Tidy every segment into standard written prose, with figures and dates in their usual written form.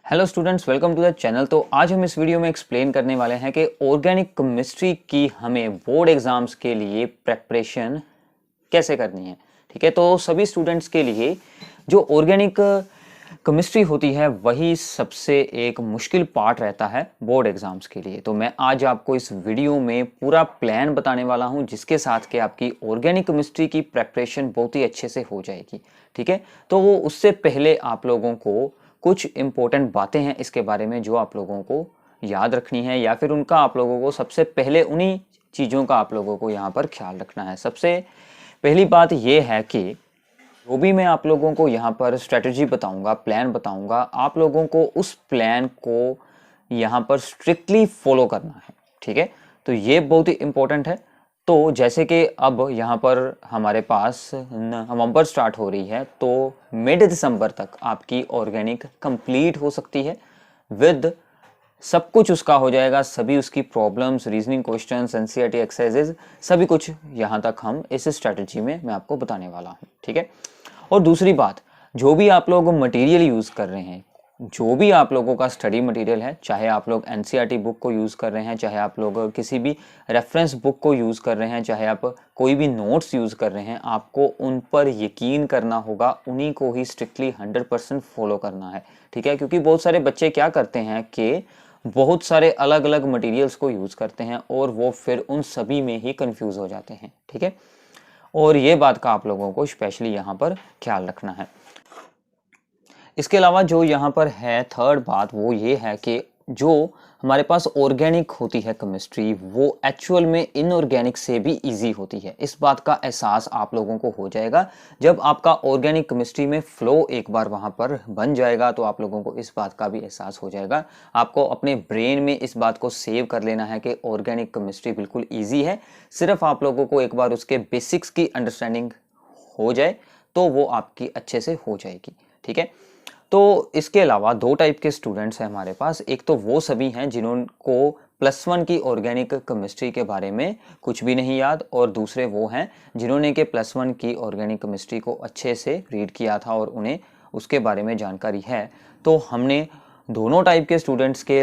Hello students, welcome to the channel. तो आज हम इस वीडियो में एक्सप्लेन करने वाले हैं कि ऑर्गेनिक केमिस्ट्री की हमें बोर्ड एग्जाम्स के लिए प्रेपरेशन कैसे करनी है। ठीक है, तो सभी स्टूडेंट्स के लिए जो ऑर्गेनिक केमिस्ट्री होती है वही सबसे एक मुश्किल पार्ट रहता है बोर्ड एग्जाम्स के लिए। तो मैं आज आपको इस वीडियो में पूरा प्लान बताने वाला हूं जिसके साथ कि आपकी ऑर्गेनिक केमिस्ट्री की प्रेपरेशन बहुत ही अच्छे से हो जाएगी। ठीक है, तो वो उससे पहले आप लोगों को कुछ इंपॉर्टेंट बातें हैं इसके बारे में जो आप लोगों को याद रखनी है, या फिर उनका आप लोगों को सबसे पहले उन्हीं चीज़ों का आप लोगों को यहाँ पर ख्याल रखना है। सबसे पहली बात ये है कि जो भी मैं आप लोगों को यहाँ पर स्ट्रेटजी बताऊंगा, प्लान बताऊंगा, आप लोगों को उस प्लान को यहाँ पर स्ट्रिक्टली फॉलो करना है। ठीक है, तो ये बहुत ही इंपॉर्टेंट है। तो जैसे कि अब यहाँ पर हमारे पास नवंबर स्टार्ट हो रही है, तो मिड दिसंबर तक आपकी ऑर्गेनिक कंप्लीट हो सकती है विद सब कुछ उसका हो जाएगा, सभी उसकी problems, reasoning questions, NCERT exercises, सभी कुछ यहाँ तक हम इस स्ट्रेटजी में मैं आपको बताने वाला हूँ। ठीक है, और दूसरी बात, जो भी आप लोग मटेरियल यूज़ कर रहे हैं, जो भी आप लोगों का स्टडी मटेरियल है, चाहे आप लोग एनसीईआरटी बुक को यूज़ कर रहे हैं, चाहे आप लोग किसी भी रेफरेंस बुक को यूज़ कर रहे हैं, चाहे आप कोई भी नोट्स यूज़ कर रहे हैं, आपको उन पर यकीन करना होगा, उन्हीं को ही स्ट्रिक्टली 100% फॉलो करना है। ठीक है, क्योंकि बहुत सारे बच्चे क्या करते हैं कि बहुत सारे अलग अलग मटेरियल्स को यूज़ करते हैं और वो फिर उन सभी में ही कंफ्यूज हो जाते हैं। ठीक है, और ये बात का आप लोगों को स्पेशली यहाँ पर ख्याल रखना है। इसके अलावा जो यहाँ पर है थर्ड बात, वो ये है कि जो हमारे पास ऑर्गेनिक होती है केमिस्ट्री, वो एक्चुअल में इनऑर्गेनिक से भी इजी होती है। इस बात का एहसास आप लोगों को हो जाएगा जब आपका ऑर्गेनिक केमिस्ट्री में फ्लो एक बार वहाँ पर बन जाएगा, तो आप लोगों को इस बात का भी एहसास हो जाएगा। आपको अपने ब्रेन में इस बात को सेव कर लेना है कि ऑर्गेनिक केमिस्ट्री बिल्कुल ईजी है। सिर्फ आप लोगों को एक बार उसके बेसिक्स की अंडरस्टैंडिंग हो जाए तो वो आपकी अच्छे से हो जाएगी। ठीक है, तो इसके अलावा दो टाइप के स्टूडेंट्स हैं हमारे पास। एक तो वो सभी हैं जिन्होंने +1 की ऑर्गेनिक केमिस्ट्री के बारे में कुछ भी नहीं याद, और दूसरे वो हैं जिन्होंने के +1 की ऑर्गेनिक केमिस्ट्री को अच्छे से रीड किया था और उन्हें उसके बारे में जानकारी है। तो हमने दोनों टाइप के स्टूडेंट्स के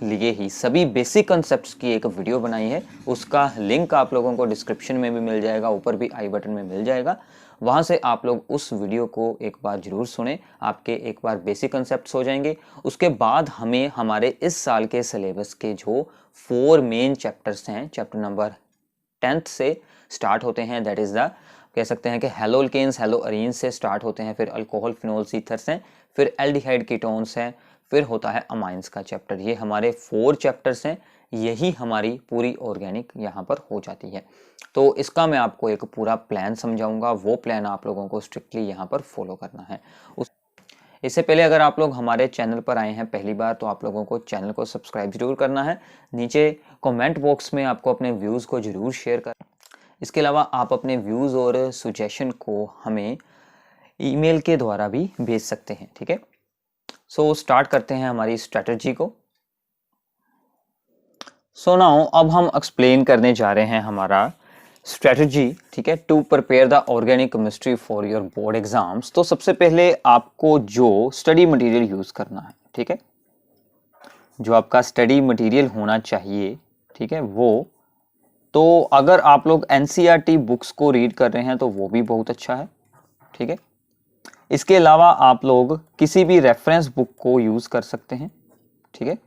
लिए ही सभी बेसिक कंसेप्ट्स की एक वीडियो बनाई है। उसका लिंक आप लोगों को डिस्क्रिप्शन में भी मिल जाएगा, ऊपर भी आई बटन में मिल जाएगा। वहाँ से आप लोग उस वीडियो को एक बार जरूर सुने, आपके एक बार बेसिक कंसेप्ट्स हो जाएंगे। उसके बाद हमें हमारे इस साल के सिलेबस के जो 4 मेन चैप्टर्स हैं, चैप्टर नंबर 10th से स्टार्ट होते हैं। दैट इज़ द कह सकते हैं कि हेलोल्केन्स, हेलोअरीन्स से स्टार्ट होते हैं, फिर अल्कोहल फिनोल्स ईथर्स हैं, फिर एल्डिहाइड कीटोन्स हैं, फिर होता है अमाइंस का चैप्टर। ये हमारे 4 चैप्टर्स हैं, यही हमारी पूरी ऑर्गेनिक यहाँ पर हो जाती है। तो इसका मैं आपको एक पूरा प्लान समझाऊंगा, वो प्लान आप लोगों को स्ट्रिक्टली यहाँ पर फॉलो करना है। इससे पहले अगर आप लोग हमारे चैनल पर आए हैं पहली बार, तो आप लोगों को चैनल को सब्सक्राइब जरूर करना है। नीचे कमेंट बॉक्स में आपको अपने व्यूज़ को जरूर शेयर करना। इसके अलावा आप अपने व्यूज़ और सुजेशन को हमें ईमेल के द्वारा भी भेज सकते हैं। ठीक है, सो स्टार्ट करते हैं हमारी स्ट्रेटजी को। सो नाउ अब हम एक्सप्लेन करने जा रहे हैं हमारा स्ट्रेटजी। ठीक है, to prepare the organic chemistry for your board exams. तो सबसे पहले आपको जो स्टडी मटेरियल यूज करना है, ठीक है, जो आपका स्टडी मटेरियल होना चाहिए, ठीक है, वो तो अगर आप लोग एनसीईआरटी बुक्स को रीड कर रहे हैं तो वो भी बहुत अच्छा है। ठीक है, इसके अलावा आप लोग किसी भी रेफरेंस बुक को यूज कर सकते हैं। ठीक है,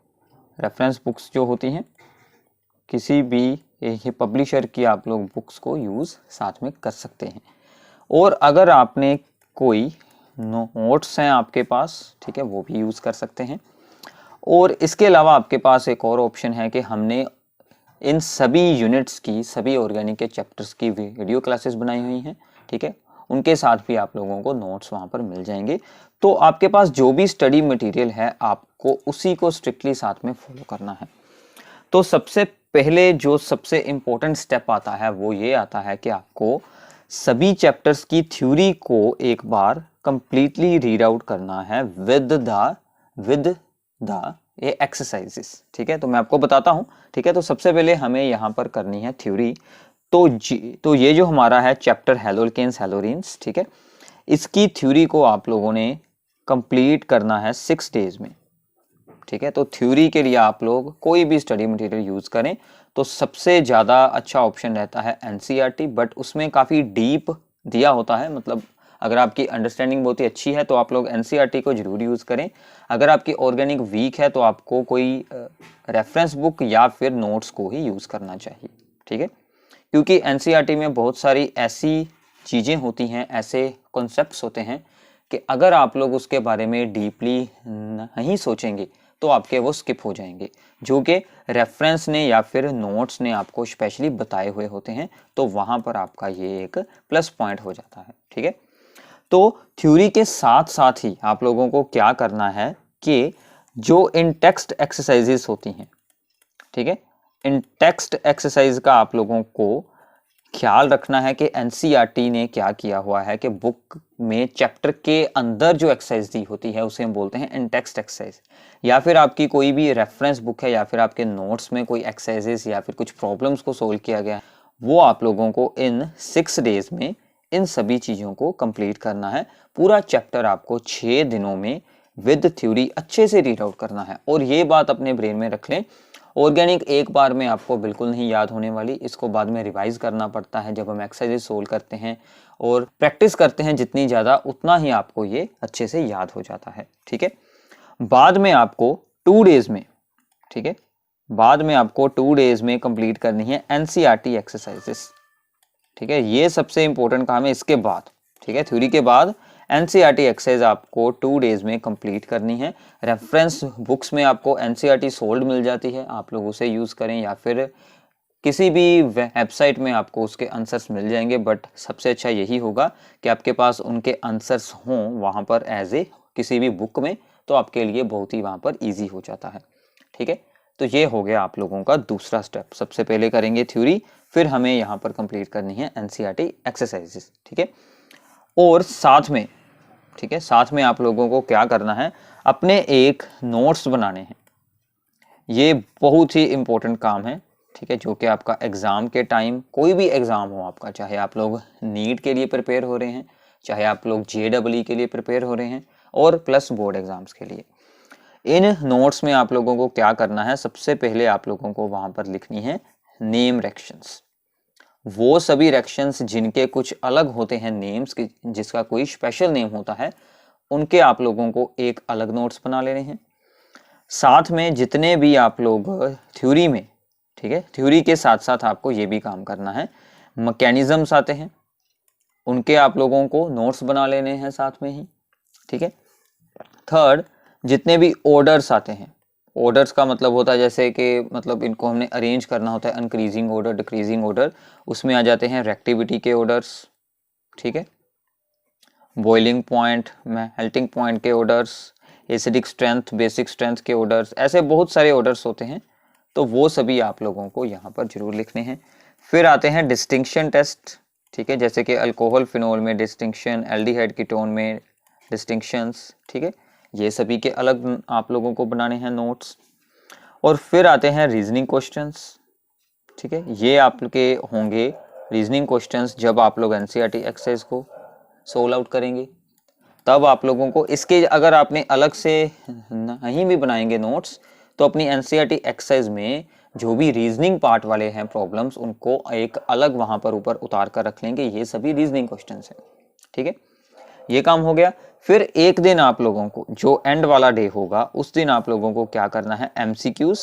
रेफरेंस बुक्स जो होती हैं किसी भी पब्लिशर की आप लोग बुक्स को यूज साथ में कर सकते हैं। और अगर आपने कोई नोट्स हैं आपके पास, ठीक है, वो भी यूज कर सकते हैं। और इसके अलावा आपके पास एक और ऑप्शन है कि हमने इन सभी यूनिट्स की, सभी ऑर्गेनिक के चैप्टर्स की वीडियो क्लासेस बनाई हुई हैं। ठीक है, उनके साथ भी आप लोगों को नोट्स वहां पर मिल जाएंगे। तो आपके पास जो भी स्टडी मटेरियल है आपको उसी को स्ट्रिक्टली साथ में फॉलो करना है। तो सबसे पहले जो सबसे इंपॉर्टेंट स्टेप आता है वो ये आता है कि आपको सभी चैप्टर्स की थ्योरी को एक बार कंप्लीटली रीड आउट करना है विद द एक्सरसाइजेस। ठीक है, तो मैं आपको बताता हूं। ठीक है, तो सबसे पहले हमें यहां पर करनी है थ्योरी। तो ये जो हमारा है चैप्टर हेलोल्केन्स, हेलोरीन्स, ठीक है, इसकी थ्योरी को आप लोगों ने कंप्लीट करना है 6 डेज में। ठीक है। तो थ्योरी के लिए आप लोग कोई भी स्टडी मटेरियल यूज़ करें तो सबसे ज़्यादा अच्छा ऑप्शन रहता है एनसीईआरटी, बट उसमें काफ़ी डीप दिया होता है। मतलब अगर आपकी अंडरस्टैंडिंग बहुत ही अच्छी है तो आप लोग एनसीईआरटी को जरूर यूज़ करें। अगर आपकी ऑर्गेनिक वीक है तो आपको कोई रेफरेंस बुक या फिर नोट्स को ही यूज़ करना चाहिए, ठीक है। क्योंकि एनसीईआरटी में बहुत सारी ऐसी चीज़ें होती हैं, ऐसे कॉन्सेप्ट्स होते हैं कि अगर आप लोग उसके बारे में डीपली नहीं सोचेंगे तो आपके वो स्किप हो जाएंगे, जो कि रेफरेंस ने या फिर नोट्स ने आपको स्पेशली बताए हुए होते हैं। तो वहाँ पर आपका ये एक प्लस पॉइंट हो जाता है, ठीक है। तो थ्योरी के साथ साथ ही आप लोगों को क्या करना है कि जो इन टेक्स्ट एक्सरसाइजेस होती हैं, ठीक है, इन टेक्स्ट एक्सरसाइज का आप लोगों को ख्याल रखना है कि एनसीईआरटी ने क्या किया हुआ है कि बुक में चैप्टर के अंदर जो एक्सरसाइज दी होती है उसे हम बोलते हैं इन टेक्स्ट एक्सरसाइज, या फिर आपकी कोई भी रेफरेंस बुक है या फिर आपके नोट्स में कोई एक्सरसाइजेस या फिर कुछ प्रॉब्लम्स को सोल्व किया गया है, वो आप लोगों को इन 6 डेज में इन सभी चीज़ों को कंप्लीट करना है। पूरा चैप्टर आपको 6 दिनों में विद थ्योरी अच्छे से रीड आउट करना है। और ये बात अपने ब्रेन में रख लें, ऑर्गेनिक एक बार में आपको बिल्कुल नहीं याद होने वाली, इसको बाद में रिवाइज करना पड़ता है जब हम एक्सरसाइज सोल्व करते हैं और प्रैक्टिस करते हैं जितनी ज़्यादा उतना ही आपको ये अच्छे से याद हो जाता है, ठीक है। बाद में आपको 2 डेज में, ठीक है, बाद में आपको 2 डेज में कंप्लीट करनी है एनसीईआरटी एक्सरसाइजेस, ठीक है। ये सबसे इंपॉर्टेंट काम है इसके बाद, ठीक है। थ्योरी के बाद एनसीईआरटी एक्सरसाइज आपको 2 डेज में कंप्लीट करनी है। रेफरेंस बुक्स में आपको एनसीईआरटी सोल्ड मिल जाती है, आप लोग उसे यूज़ करें या फिर किसी भी वेबसाइट में आपको उसके आंसर्स मिल जाएंगे। बट सबसे अच्छा यही होगा कि आपके पास उनके आंसर्स हों वहाँ पर एज ए किसी भी बुक में, तो आपके लिए बहुत ही वहाँ पर ईजी हो जाता है, ठीक है। तो ये हो गया आप लोगों का दूसरा स्टेप। सबसे पहले करेंगे थ्योरी, फिर हमें यहाँ पर कंप्लीट करनी है एनसीईआरटी एक्सरसाइजेस, ठीक है। और साथ में, ठीक है, साथ में आप लोगों को क्या करना है, अपने एक नोट्स बनाने हैं। ये बहुत ही इंपॉर्टेंट काम है, ठीक है, जो कि आपका एग्ज़ाम के टाइम, कोई भी एग्ज़ाम हो आपका, चाहे आप लोग नीट के लिए प्रिपेयर हो रहे हैं, चाहे आप लोग जेईई के लिए प्रिपेयर हो रहे हैं और प्लस बोर्ड एग्ज़ाम्स के लिए, इन नोट्स में आप लोगों को क्या करना है, सबसे पहले आप लोगों को वहाँ पर लिखनी है नेम रिएक्शंस। वो सभी रिएक्शंस जिनके कुछ अलग होते हैं नेम्स, जिसका कोई स्पेशल नेम होता है, उनके आप लोगों को एक अलग नोट्स बना लेने हैं। साथ में जितने भी आप लोग थ्योरी में, ठीक है, थ्योरी के साथ साथ आपको ये भी काम करना है, मैकेनिज्म्स आते हैं उनके आप लोगों को नोट्स बना लेने हैं साथ में ही, ठीक है। थर्ड, जितने भी ऑर्डर्स आते हैं, ऑर्डर्स का मतलब होता है जैसे कि मतलब इनको हमने अरेंज करना होता है, इंक्रीजिंग ऑर्डर, डिक्रीजिंग ऑर्डर, उसमें आ जाते हैं रिएक्टिविटी के ऑर्डर्स, ठीक है, बॉइलिंग पॉइंट, मेल्टिंग पॉइंट के orders, acidic strength, basic strength के ऑर्डर्स, ऐसे बहुत सारे ऑर्डर्स होते हैं। तो वो सभी आप लोगों को यहाँ पर जरूर लिखने हैं। फिर आते हैं डिस्टिंक्शन टेस्ट, ठीक है, जैसे कि अल्कोहल फिनोल में डिस्टिंक्शन, एल्डिहाइड कीटोन में डिस्टिंक्शंस, ठीक है, ये सभी के अलग आप लोगों को बनाने हैं नोट्स। और फिर आते हैं रीजनिंग क्वेश्चंस, ठीक है, ये आपके होंगे रीजनिंग क्वेश्चंस जब आप लोग एनसीईआरटी एक्सरसाइज को सोल्व आउट करेंगे, तब आप लोगों को इसके, अगर आपने अलग से नहीं भी बनाएंगे नोट्स, तो अपनी एनसीईआरटी एक्सरसाइज में जो भी रीजनिंग पार्ट वाले हैं प्रॉब्लम्स, उनको एक अलग वहां पर ऊपर उतार कर रख लेंगे, ये सभी रीजनिंग क्वेश्चंस हैं, ठीक है, ये काम हो गया। फिर एक दिन आप लोगों को, जो एंड वाला डे होगा, उस दिन आप लोगों को क्या करना है, MCQs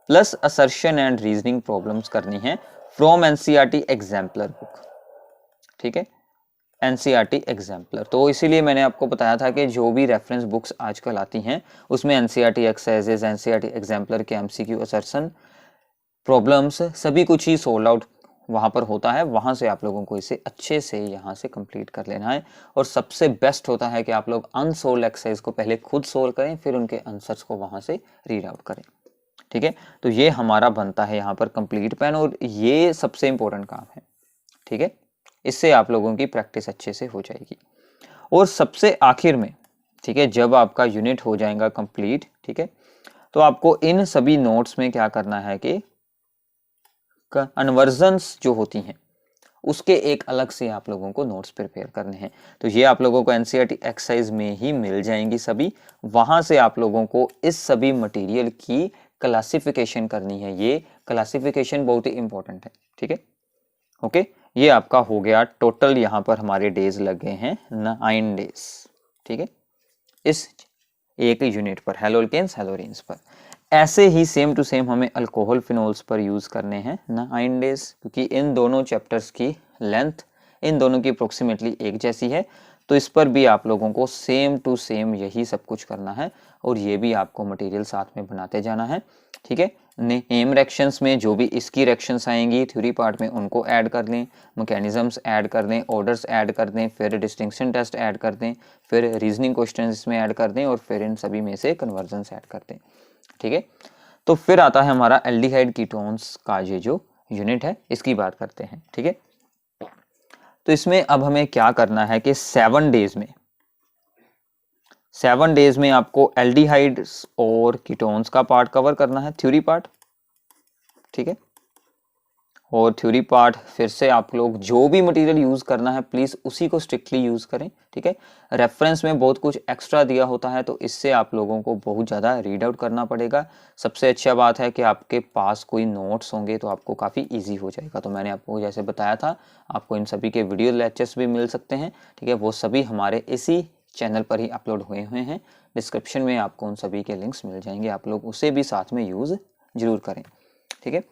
plus assertion and reasoning problems करनी है फ्रॉम एनसीईआरटी एग्जाम्पलर बुक, ठीक है, एनसीईआरटी एग्जाम्पलर। तो इसीलिए मैंने आपको बताया था कि जो भी रेफरेंस बुक्स आजकल आती हैं उसमें एनसीईआरटी एक्सरसाइजेज, एनसीईआरटी एग्जाम्पलर के एमसीक्यू, असर्शन, प्रॉब्लम्स, सभी कुछ ही सोल्व आउट वहाँ पर होता है। वहाँ से आप लोगों को इसे अच्छे से यहाँ से कंप्लीट कर लेना है। और सबसे बेस्ट होता है कि आप लोग अनसोल्व एक्सरसाइज को पहले खुद सोल्व करें, फिर उनके आंसर्स को वहाँ से रीड आउट करें, ठीक है। तो ये हमारा बनता है यहाँ पर कंप्लीट प्लान, और ये सबसे इंपॉर्टेंट काम है, ठीक है, इससे आप लोगों की प्रैक्टिस अच्छे से हो जाएगी। और सबसे आखिर में, ठीक है, जब आपका यूनिट हो जाएगा कंप्लीट, ठीक है, तो आपको इन सभी नोट्स में क्या करना है कि कन्वर्जन्स जो होती हैं उसके एक अलग से आप लोगों को नोट्स प्रिपेयर करने हैं। तो ये आप लोगों को एनसीईआरटी एक्सरसाइज में ही मिल जाएंगी सभी, वहां से आप लोगों को इस सभी मटेरियल की क्लासिफिकेशन करनी है। ये क्लासिफिकेशन बहुत ही इंपॉर्टेंट है, ठीक है। ओके, ये आपका हो गया टोटल, यहाँ पर हमारे डेज लग गए हैं 9 डेज, ठीक है, इस एक यूनिट पर, हेलोल्केन्स हेलोरिन्स पर। ऐसे ही सेम टू सेम हमें अल्कोहल फिनोल्स पर यूज करने हैं 9 डेज, क्योंकि इन दोनों चैप्टर्स की लेंथ इन दोनों की अप्रोक्सीमेटली एक जैसी है, तो इस पर भी आप लोगों को सेम टू सेम यही सब कुछ करना है, और ये भी आपको मटेरियल साथ में बनाते जाना है, ठीक है। नेम रिएक्शंस में जो भी इसकी रिएक्शंस आएंगी थ्योरी पार्ट में उनको ऐड कर लें, मैकेनिज्म्स ऐड कर दें, ऑर्डर्स ऐड कर दें, फिर डिस्टिंक्शन टेस्ट ऐड कर दें, फिर रीजनिंग क्वेश्चंस इसमें ऐड कर दें, और फिर इन सभी में से कन्वर्जन्स ऐड कर दें, ठीक है। तो फिर आता है हमारा एल्डिहाइड कीटोन्स का ये जो यूनिट है, इसकी बात करते हैं, ठीक है। तो इसमें अब हमें क्या करना है कि 7 डेज में आपको एल्डिहाइड्स और कीटोन्स का पार्ट कवर करना है, थ्योरी पार्ट, ठीक है। और थ्योरी पार्ट फिर से आप लोग जो भी मटेरियल यूज करना है प्लीज उसी को स्ट्रिक्टली यूज करें, ठीक है। रेफरेंस में बहुत कुछ एक्स्ट्रा दिया होता है, तो इससे आप लोगों को बहुत ज़्यादा रीड आउट करना पड़ेगा। सबसे अच्छा बात है कि आपके पास कोई नोट्स होंगे तो आपको काफ़ी ईजी हो जाएगा। तो मैंने आपको जैसे बताया था, आपको इन सभी के वीडियो लेक्चर्स भी मिल सकते हैं, ठीक है। वो सभी हमारे इसी चैनल पर ही अपलोड हुए हैं, डिस्क्रिप्शन में आपको उन सभी के लिंक्स मिल जाएंगे, आप लोग उसे भी साथ में यूज़ जरूर करें, ठीक है।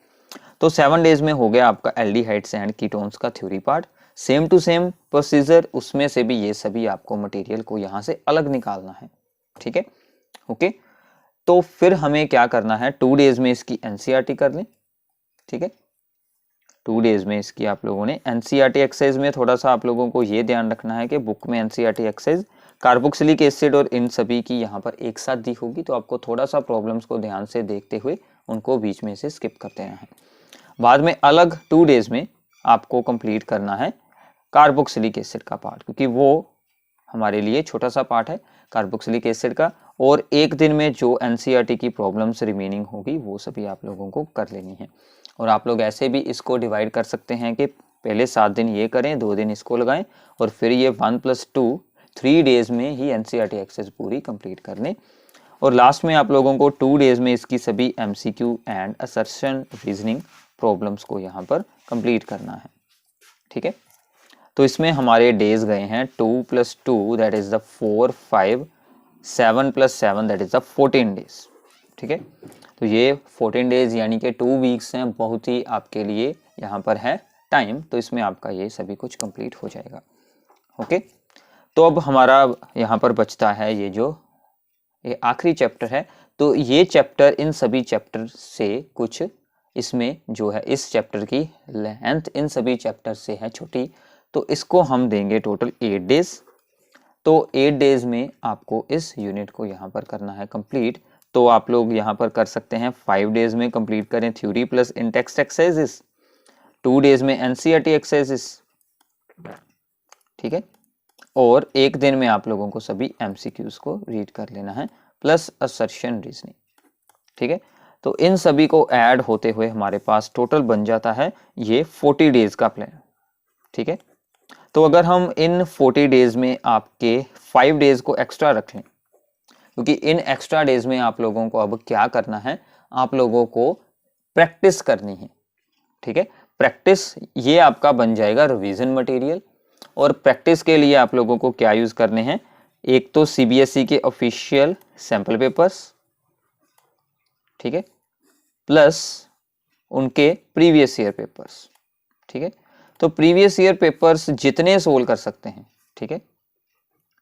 तो 7 डेज में हो गया आपका एल्डिहाइड्स एंड कीटोन्स का theory part. Same to same procedure, उसमें से भी ये सभी आपको मटेरियल को यहाँ से अलग निकालना है, ठीक है, ओके। तो फिर हमें क्या करना है, 2 डेज में इसकी एनसीईआरटी कर लें, ठीक है। 2 डेज में इसकी आप लोगों ने एनसीईआरटी एक्सरसाइज में थोड़ा सा आप लोगों को ये ध्यान रखना है कि बुक में एनसीईआरटी एक्सरसाइज कार्बोक्सिलिक एसिड और इन सभी की यहाँ पर एक साथ दी होगी, तो आपको थोड़ा सा प्रॉब्लम्स को ध्यान से देखते हुए उनको बीच में से स्किप कर देना है। बाद में अलग 2 डेज में आपको कंप्लीट करना है कार्बोक्सिलिक एसिड का पार्ट, क्योंकि वो हमारे लिए छोटा सा पार्ट है कार्बोक्सिलिक एसिड का, और एक दिन में जो एनसीईआरटी की प्रॉब्लम्स रिमेनिंग होगी वो सभी आप लोगों को कर लेनी है। और आप लोग ऐसे भी इसको डिवाइड कर सकते हैं कि पहले 7 दिन ये करें, 2 दिन इसको लगाएं, और फिर ये 1+2 3 डेज में ही एनसीईआरटी एक्सरसाइज पूरी कंप्लीट कर लें। और लास्ट में आप लोगों को 2 डेज में इसकी सभी MCQ and assertion reasoning problems को यहाँ पर कंप्लीट करना है, ठीक है। तो इसमें हमारे डेज गए हैं 2+2 that is the 4, 5, 7+7 that is the 14 days, ठीक है। तो ये 14 डेज यानी कि 2 वीक्स हैं, बहुत ही आपके लिए यहाँ पर है टाइम, तो इसमें आपका ये सभी कुछ कंप्लीट हो जाएगा, ओके। तो अब हमारा यहाँ पर बचता है ये आखिरी चैप्टर है। तो ये चैप्टर इन सभी चैप्टर से कुछ, इसमें जो है इस चैप्टर की लेंथ इन सभी चैप्टर से है छोटी, तो इसको हम देंगे टोटल 8 डेज। तो 8 डेज में आपको इस यूनिट को यहाँ पर करना है कंप्लीट। तो आप लोग यहाँ पर कर सकते हैं 5 डेज में कंप्लीट करें थ्योरी प्लस इन टेक्स्ट एक्सरसाइजेस, 2 डेज में एनसीईआरटी एक्सरसाइजेस, ठीक है, और एक दिन में आप लोगों को सभी एमसीक्यूज को रीड कर लेना है प्लस असर्शन रीजनिंग, ठीक है। तो इन सभी को ऐड होते हुए हमारे पास टोटल बन जाता है ये 40 डेज का प्लान, ठीक है। तो अगर हम इन 40 डेज में आपके 5 डेज को एक्स्ट्रा रख लें, क्योंकि इन एक्स्ट्रा डेज में आप लोगों को अब क्या करना है, आप लोगों को प्रैक्टिस करनी है, ठीक है। प्रैक्टिस ये आपका बन जाएगा रिवीजन मटेरियल, और प्रैक्टिस के लिए आप लोगों को क्या यूज करने हैं, एक तो सीबीएसई के ऑफिशियल सैंपल पेपर्स, ठीक है, प्लस उनके प्रीवियस ईयर पेपर्स, ठीक है। तो प्रीवियस ईयर पेपर्स जितने सोल्व कर सकते हैं, ठीक है,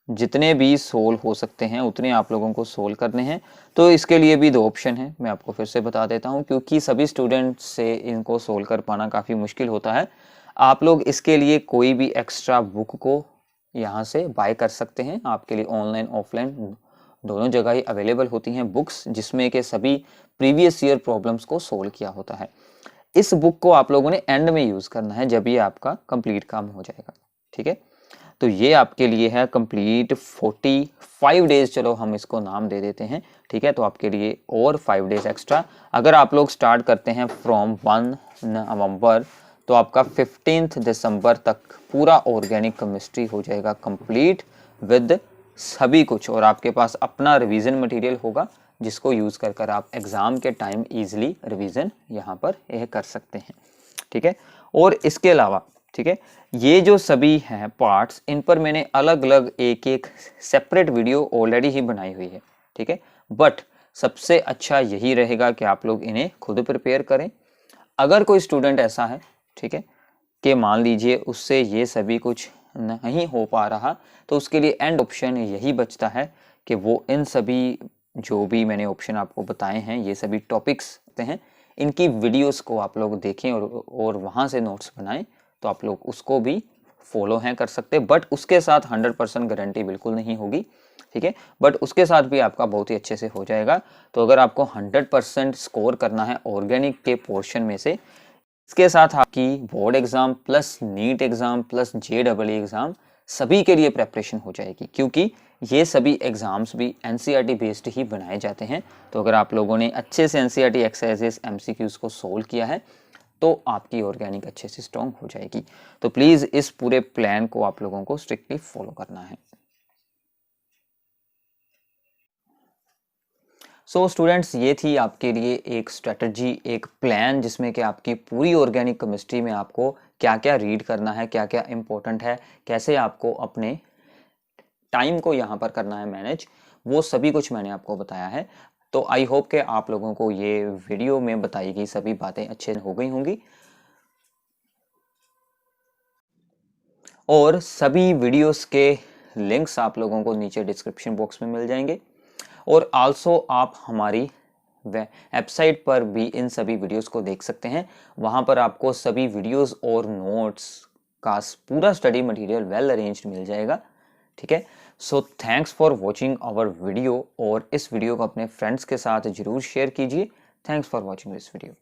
जितने भी सोल्व हो सकते हैं उतने आप लोगों को सोल्व करने हैं। तो इसके लिए भी 2 ऑप्शन है, मैं आपको फिर से बता देता हूं, क्योंकि सभी स्टूडेंट्स से इनको सोल्व कर पाना काफ़ी मुश्किल होता है। आप लोग इसके लिए कोई भी एक्स्ट्रा बुक को यहाँ से बाय कर सकते हैं, आपके लिए ऑनलाइन ऑफलाइन दोनों जगह ही अवेलेबल होती हैं बुक्स, जिसमें के सभी प्रीवियस ईयर प्रॉब्लम्स को सोल्व किया होता है। इस बुक को आप लोगों ने एंड में यूज करना है, जब ये आपका कंप्लीट काम हो जाएगा, ठीक है। तो ये आपके लिए है कंप्लीट 45 डेज, चलो हम इसको नाम दे देते हैं, ठीक है। तो आपके लिए और 5 डेज एक्स्ट्रा, अगर आप लोग स्टार्ट करते हैं फ्रॉम 1 नवंबर तो आपका 15 दिसंबर तक पूरा ऑर्गेनिक केमिस्ट्री हो जाएगा कंप्लीट विद सभी कुछ, और आपके पास अपना रिवीजन मटेरियल होगा जिसको यूज़ कर कर आप एग्ज़ाम के टाइम इजीली रिवीजन यहाँ पर यह कर सकते हैं। ठीक है, और इसके अलावा ठीक है, ये जो सभी हैं पार्ट्स, इन पर मैंने अलग अलग एक एक सेपरेट वीडियो ऑलरेडी ही बनाई हुई है। ठीक है, बट सबसे अच्छा यही रहेगा कि आप लोग इन्हें खुद प्रिपेयर करें। अगर कोई स्टूडेंट ऐसा है ठीक है कि मान लीजिए उससे ये सभी कुछ नहीं हो पा रहा, तो उसके लिए एंड ऑप्शन यही बचता है कि वो इन सभी जो भी मैंने ऑप्शन आपको बताए हैं, ये सभी टॉपिक्स हैं, इनकी वीडियोस को आप लोग देखें और वहाँ से नोट्स बनाएं, तो आप लोग उसको भी फॉलो हैं कर सकते हैं। बट उसके साथ 100% गारंटी बिल्कुल नहीं होगी। ठीक है, बट उसके साथ भी आपका बहुत ही अच्छे से हो जाएगा। तो अगर आपको 100% स्कोर करना है ऑर्गेनिक के पोर्शन में से, इसके साथ आपकी board exam plus NEET exam plus JEE exam सभी के लिए प्रेपरेशन हो जाएगी, क्योंकि ये सभी एग्जाम्स भी NCERT बेस्ड ही बनाए जाते हैं। तो अगर आप लोगों ने अच्छे से NCERT एक्सरसाइजेस MCQs को सोल्व किया है तो आपकी ऑर्गेनिक अच्छे से स्ट्रॉन्ग हो जाएगी। तो प्लीज़ इस पूरे प्लान को आप लोगों को स्ट्रिक्टली फॉलो करना है। सो स्टूडेंट्स, ये थी आपके लिए एक स्ट्रेटजी, एक प्लान जिसमें कि आपकी पूरी ऑर्गेनिक केमिस्ट्री में आपको क्या क्या रीड करना है, क्या क्या इंपॉर्टेंट है, कैसे आपको अपने टाइम को यहाँ पर करना है मैनेज, वो सभी कुछ मैंने आपको बताया है। तो आई होप कि आप लोगों को ये वीडियो में बताई गई सभी बातें अच्छे हो गई होंगी, और सभी वीडियोस के लिंक्स आप लोगों को नीचे डिस्क्रिप्शन बॉक्स में मिल जाएंगे। और आल्सो आप हमारी वेबसाइट पर भी इन सभी वीडियोस को देख सकते हैं। वहाँ पर आपको सभी वीडियोस और नोट्स का पूरा स्टडी मटेरियल वेल अरेंज्ड मिल जाएगा। ठीक है, so thanks for watching our video, और इस वीडियो को अपने फ्रेंड्स के साथ जरूर शेयर कीजिए। Thanks for watching this video.